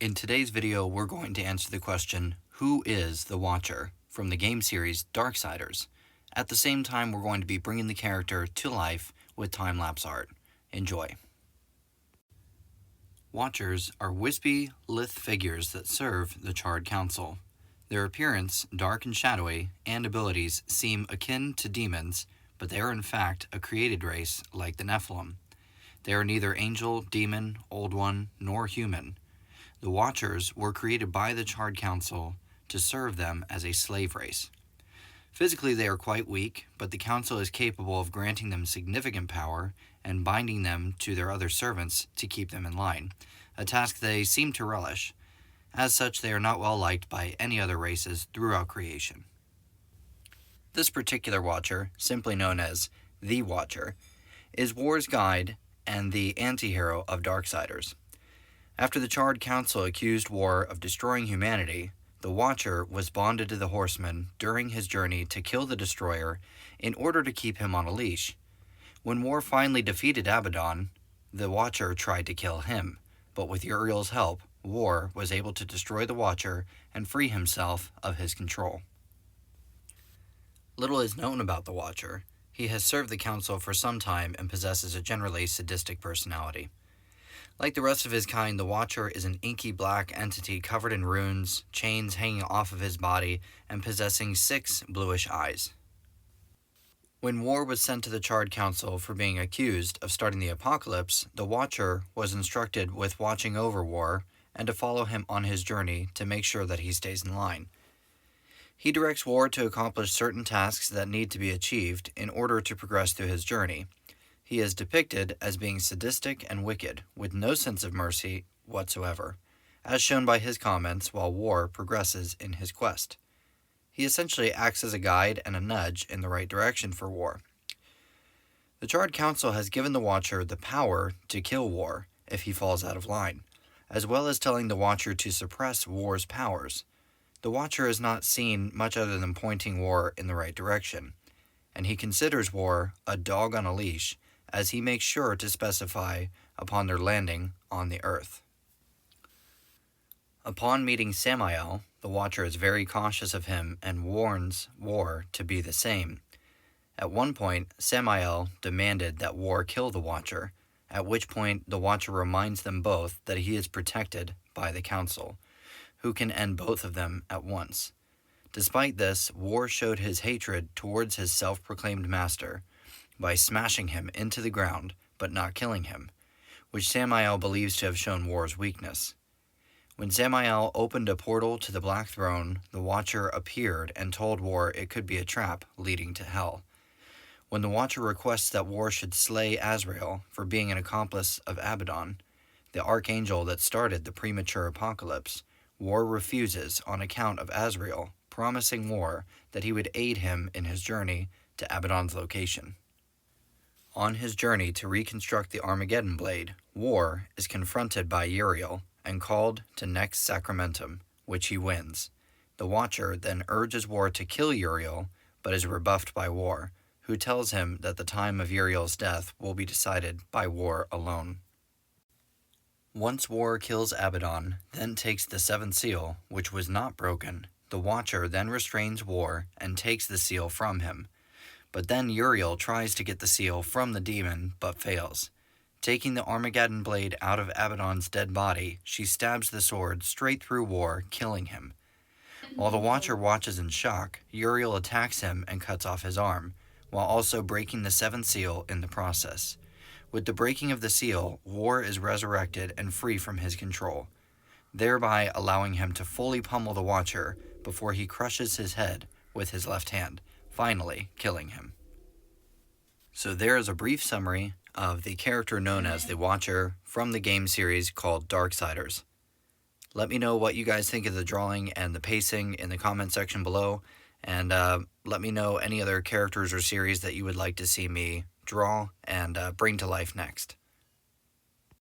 In today's video, we're going to answer the question, who is the Watcher, from the game series Darksiders. At the same time, we're going to be bringing the character to life with time-lapse art. Enjoy. Watchers are wispy, lithe figures that serve the Charred Council. Their appearance, dark and shadowy, and abilities seem akin to demons, but they are in fact a created race like the Nephilim. They are neither angel, demon, old one, nor human. The Watchers were created by the Charred Council to serve them as a slave race. Physically they are quite weak, but the Council is capable of granting them significant power and binding them to their other servants to keep them in line, a task they seem to relish. As such, they are not well liked by any other races throughout creation. This particular Watcher, simply known as the Watcher, is War's guide and the anti-hero of Darksiders. After the Charred Council accused War of destroying humanity, the Watcher was bonded to the Horseman during his journey to kill the Destroyer in order to keep him on a leash. When War finally defeated Abaddon, the Watcher tried to kill him, but with Uriel's help, War was able to destroy the Watcher and free himself of his control. Little is known about the Watcher. He has served the Council for some time and possesses a generally sadistic personality. Like the rest of his kind, the Watcher is an inky black entity covered in runes, chains hanging off of his body, and possessing 6 bluish eyes. When War was sent to the Charred Council for being accused of starting the apocalypse, the Watcher was instructed with watching over War and to follow him on his journey to make sure that he stays in line. He directs War to accomplish certain tasks that need to be achieved in order to progress through his journey. He is depicted as being sadistic and wicked, with no sense of mercy whatsoever, as shown by his comments while War progresses in his quest. He essentially acts as a guide and a nudge in the right direction for War. The Charred Council has given the Watcher the power to kill War if he falls out of line, as well as telling the Watcher to suppress War's powers. The Watcher is not seen much other than pointing War in the right direction, and he considers War a dog on a leash, as he makes sure to specify upon their landing on the earth. Upon meeting Samael, the Watcher is very cautious of him and warns War to be the same. At one point, Samael demanded that War kill the Watcher, at which point the Watcher reminds them both that he is protected by the Council, who can end both of them at once. Despite this, War showed his hatred towards his self-proclaimed master by smashing him into the ground, but not killing him, which Samael believes to have shown War's weakness. When Samael opened a portal to the Black Throne, the Watcher appeared and told War it could be a trap leading to hell. When the Watcher requests that War should slay Azrael for being an accomplice of Abaddon, the archangel that started the premature apocalypse, War refuses on account of Azrael, promising War that he would aid him in his journey to Abaddon's location. On his journey to reconstruct the Armageddon Blade, War is confronted by Uriel and called to Next Sacramentum, which he wins. The Watcher then urges War to kill Uriel, but is rebuffed by War, who tells him that the time of Uriel's death will be decided by War alone. Once War kills Abaddon, then takes the 7th seal, which was not broken, the Watcher then restrains War and takes the seal from him. But then Uriel tries to get the seal from the demon, but fails. Taking the Armageddon blade out of Abaddon's dead body, she stabs the sword straight through War, killing him. While the Watcher watches in shock, Uriel attacks him and cuts off his arm, while also breaking the 7th seal in the process. With the breaking of the seal, War is resurrected and free from his control, thereby allowing him to fully pummel the Watcher before he crushes his head with his left hand, finally killing him. So there is a brief summary of the character known as the Watcher from the game series called Darksiders. Let me know what you guys think of the drawing and the pacing in the comment section below, and let me know any other characters or series that you would like to see me draw and bring to life next.